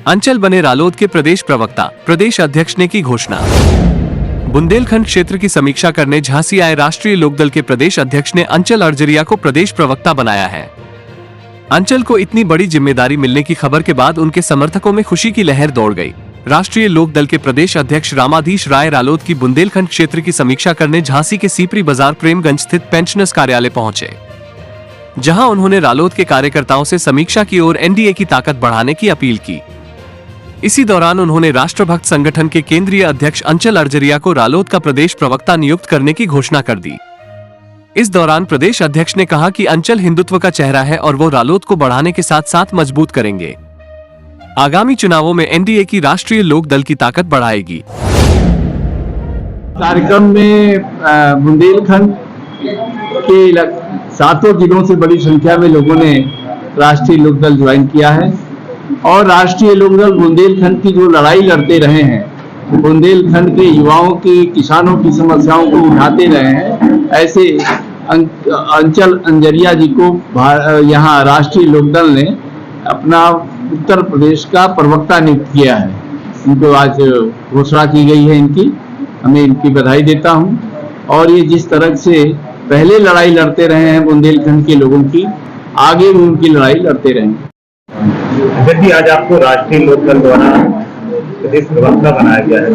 अंचल बने रालोद के प्रदेश प्रवक्ता, प्रदेश अध्यक्ष ने की घोषणा। बुंदेलखंड क्षेत्र की समीक्षा करने झांसी आए राष्ट्रीय लोकदल के प्रदेश अध्यक्ष ने अंचल अर्जरिया को प्रदेश प्रवक्ता बनाया है। अंचल को इतनी बड़ी जिम्मेदारी मिलने की खबर के बाद उनके समर्थकों में खुशी की लहर दौड़ गई। राष्ट्रीय लोकदल के प्रदेश अध्यक्ष रामाधीश राय रालोद की बुंदेलखंड क्षेत्र की समीक्षा करने झांसी के सीपरी बाजार प्रेमगंज स्थित पेंशनर्स कार्यालय पहुंचे, जहां उन्होंने रालोद के कार्यकर्ताओं से समीक्षा की और एनडीए की ताकत बढ़ाने की अपील की। इसी दौरान उन्होंने राष्ट्रभक्त संगठन के केंद्रीय अध्यक्ष अंचल अर्जरिया को रालोद का प्रदेश प्रवक्ता नियुक्त करने की घोषणा कर दी। इस दौरान प्रदेश अध्यक्ष ने कहा कि अंचल हिंदुत्व का चेहरा है और वो रालोद को बढ़ाने के साथ साथ मजबूत करेंगे। आगामी चुनावों में एनडीए की राष्ट्रीय लोकदल की ताकत बढ़ाएगी। कार्यक्रम में बुंदेलखंड के 7 जिलों से बड़ी संख्या में लोगों ने राष्ट्रीय लोकदल ज्वाइन किया है और राष्ट्रीय लोकदल बुंदेलखंड की जो लड़ाई लड़ते रहे हैं, बुंदेलखंड के युवाओं की, किसानों की समस्याओं को उठाते रहे हैं, ऐसे अंचल अंजरिया जी को यहाँ राष्ट्रीय लोकदल ने अपना उत्तर प्रदेश का प्रवक्ता नियुक्त किया है। इनको आज घोषणा की गई है इनकी, हमें इनकी बधाई देता हूँ। और ये जिस तरह से पहले लड़ाई लड़ते रहे हैं बुंदेलखंड के लोगों की, आगे भी उनकी लड़ाई लड़ते रहेंगे। जब भी आज आपको राष्ट्रीय लोकदल द्वारा प्रदेश प्रवक्ता बनाया गया है,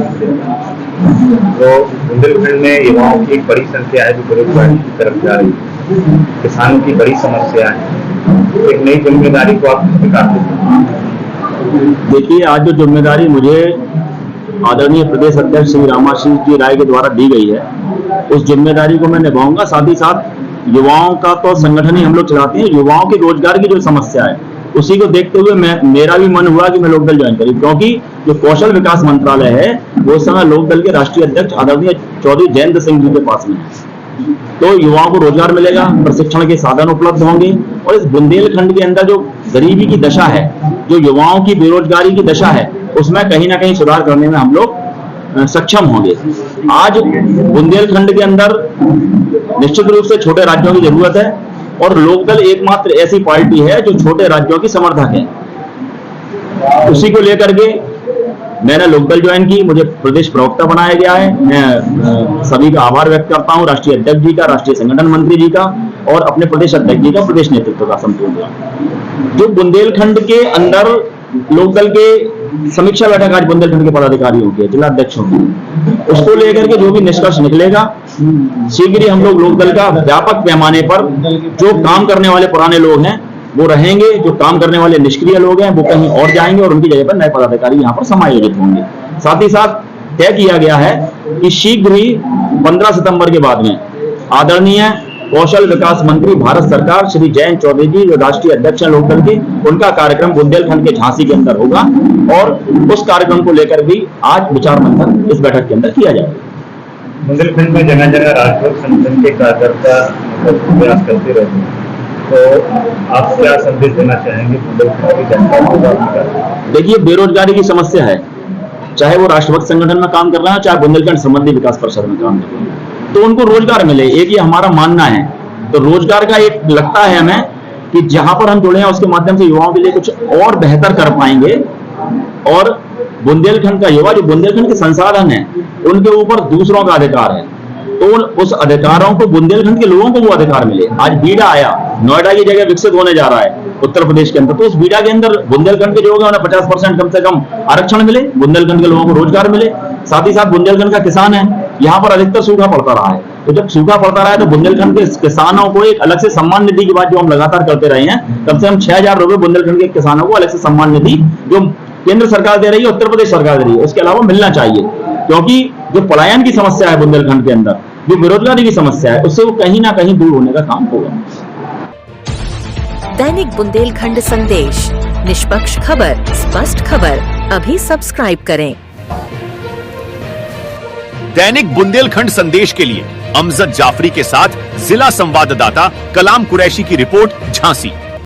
तो बुंदेलखंड में युवाओं की एक बड़ी संख्या है जो बेरोजगारी की तरफ जा रही है, किसानों की बड़ी समस्या है, एक नई जिम्मेदारी को आप किस प्रकार से? देखिए, आज जो जिम्मेदारी मुझे आदरणीय प्रदेश अध्यक्ष श्री रामाधीश जी राय के द्वारा दी गई है, उस जिम्मेदारी को मैं निभाऊंगा। साथ ही साथ युवाओं का तो संगठन ही हम लोग चलाते हैं, युवाओं के रोजगार की जो समस्या है उसी को देखते हुए मेरा भी मन हुआ कि मैं लोकदल ज्वाइन करूं, क्योंकि जो कौशल विकास मंत्रालय है वो इस समय लोकदल के राष्ट्रीय अध्यक्ष आदरणीय चौधरी जयंत सिंह जी के पास में है। तो युवाओं को रोजगार मिलेगा, प्रशिक्षण के साधन उपलब्ध होंगे और इस बुंदेलखंड के अंदर जो गरीबी की दशा है, जो युवाओं की बेरोजगारी की दशा है, उसमें कहीं ना कहीं सुधार करने में हम लोग सक्षम होंगे। आज बुंदेलखंड के अंदर निश्चित रूप से छोटे राज्यों की जरूरत है और लोकदल एकमात्र ऐसी पार्टी है जो छोटे राज्यों की समर्थक है। उसी को लेकर के मैंने लोकदल ज्वाइन की, मुझे प्रदेश प्रवक्ता बनाया गया है। मैं सभी का आभार व्यक्त करता हूं, राष्ट्रीय अध्यक्ष जी का, राष्ट्रीय संगठन मंत्री जी का और अपने प्रदेश अध्यक्ष जी का, प्रदेश नेतृत्व का संपूर्ण। जो बुंदेलखंड के अंदर लोकदल के समीक्षा बैठक आज बुंदेलखंड के पदाधिकारियों की, जिला अध्यक्षों की, उसको लेकर के जो भी निष्कर्ष निकलेगा, शीघ्र ही हम लोग लोकदल का व्यापक पैमाने पर जो काम करने वाले पुराने लोग हैं वो रहेंगे, जो काम करने वाले निष्क्रिय लोग हैं वो कहीं और जाएंगे और उनकी जगह पर नए पदाधिकारी यहाँ पर समायोजित होंगे। साथ ही साथ तय किया गया है कि शीघ्र ही 15 सितंबर के बाद में आदरणीय कौशल विकास मंत्री भारत सरकार श्री जयंत चौधरी जी, जो राष्ट्रीय अध्यक्ष हैं लोकदल के, उनका कार्यक्रम बुंदेलखंड के झांसी के अंदर होगा और उस कार्यक्रम को लेकर भी आज विचार मंथन इस बैठक के अंदर किया जाएगा। बुंदेलखंड में जगह जगह राष्ट्रभक्त संगठन के कार्यकर्ता प्रयास करते रहते हैं, तो आप क्या संदेश देना चाहेंगे बुंदेलखंड की जनता को? देखिए, बेरोजगारी की समस्या है, चाहे वो राष्ट्रभक्त संगठन में काम कर रहा है, चाहे बुंदेलखंड संबंधी विकास परिषद में काम कर रहा है, तो उनको रोजगार मिले, एक ये हमारा मानना है। तो रोजगार का एक लगता है हमें कि जहां पर हम जुड़े हैं उसके माध्यम से युवाओं के लिए कुछ और बेहतर कर पाएंगे और बुंदेलखंड का युवा, जो बुंदेलखंड के संसाधन है, उनके ऊपर दूसरों का अधिकार है, तो उस अधिकारों को बुंदेलखंड के लोगों को वो अधिकार मिले। आज बीडा आया, नोएडा की जगह विकसित होने जा रहा है उत्तर प्रदेश के अंदर, तो उस बीडा के अंदर बुंदेलखंड के जो होंगे उन्हें 50% कम से कम आरक्षण मिले, बुंदेलखंड के लोगों को रोजगार मिले। साथ ही साथ बुंदेलखंड का किसान है, यहाँ पर अधिकतर सूखा पड़ता रहा है, तो जब सूखा पड़ता रहा है तो बुंदेलखंड के किसानों को एक अलग से सम्मान निधि की बात जो हम लगातार करते रहे हैं, कम से कम 6,000 रुपए बुंदेलखंड के किसानों को अलग से सम्मान निधि जो केंद्र सरकार दे रही है, उत्तर प्रदेश सरकार दे रही है, उसके अलावा मिलना चाहिए। क्योंकि जो पलायन की समस्या है बुंदेलखंड के अंदर, जो बेरोजगारी की समस्या है, उससे वो कहीं ना कहीं दूर होने का काम होगा। दैनिक बुंदेलखंड संदेश, निष्पक्ष खबर, स्पष्ट खबर। अभी सब्सक्राइब करें। दैनिक बुंदेलखंड संदेश के लिए अमजद जाफरी के साथ जिला संवाददाता कलाम कुरैशी की रिपोर्ट, झांसी।